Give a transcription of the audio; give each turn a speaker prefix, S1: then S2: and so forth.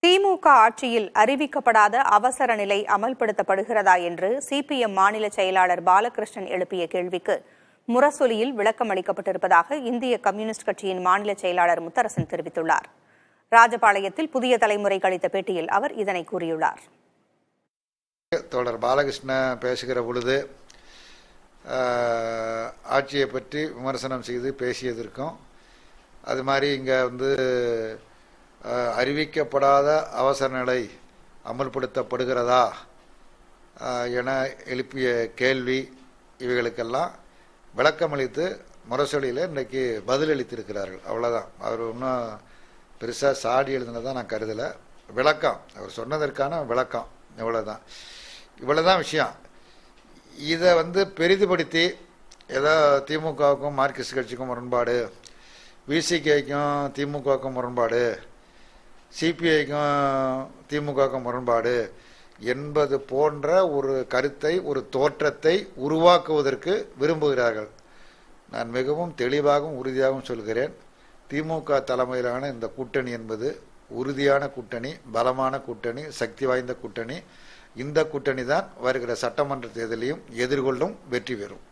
S1: திமுக ஆட்சியில் அறிவிக்கப்படாத அவசர நிலை அமல்படுத்தப்படுகிறதா என்று சிபிஎம் மாநில செயலாளர் பாலகிருஷ்ணன் எழுப்பிய கேள்விக்கு முரசொலியில் விளக்கம் அளிக்கப்பட்டிருப்பதாக இந்திய கம்யூனிஸ்ட் கட்சியின் மாநில செயலாளர் முத்தரசன் தெரிவித்துள்ளார். ராஜபாளையத்தில் புதிய தலைமுறைக்கு அளித்த பேட்டியில் அவர் இதனை கூறியுள்ளார்.
S2: தோழர் பாலகிருஷ்ணன் பேசுகிற பொழுது ஆட்சியை பற்றி விமர்சனம் செய்து பேசியதற்கும், அது மாதிரி இங்கே அறிவிக்கப்படாத அவசர நிலை அமல்படுத்தப்படுகிறதா என எழுப்பிய கேள்வி இவைகளுக்கெல்லாம் விளக்கமளித்து முரசொலியில் இன்றைக்கு பதிலளித்திருக்கிறார்கள். அவ்வளோதான். அவர் இன்னும் பெருசாக சாடி எழுதுனதான் நான் கருதலை. விளக்கம், அவர் சொன்னதற்கான விளக்கம் இவ்வளோதான். இவ்வளோதான் விஷயம். இதை பெரிதுபடுத்தி ஏதோ திமுகவுக்கும் மார்க்சிஸ்ட் கட்சிக்கும் முரண்பாடு, விசிகேக்கும் திமுகவுக்கும் முரண்பாடு, சிபிஐக்கும் திமுகவுக்கும் முரண்பாடு என்பது போன்ற ஒரு கருத்தை, ஒரு தோற்றத்தை உருவாக்குவதற்கு விரும்புகிறார்கள். நான் மிகவும் தெளிவாகவும் உறுதியாகவும் சொல்கிறேன், திமுக தலைமையிலான இந்த கூட்டணி என்பது உறுதியான கூட்டணி, பலமான கூட்டணி, சக்தி வாய்ந்த கூட்டணி. இந்த கூட்டணி தான் வருகிற சட்டமன்ற தேர்தலையும் எதிர்கொள்ளும், வெற்றி பெறும்.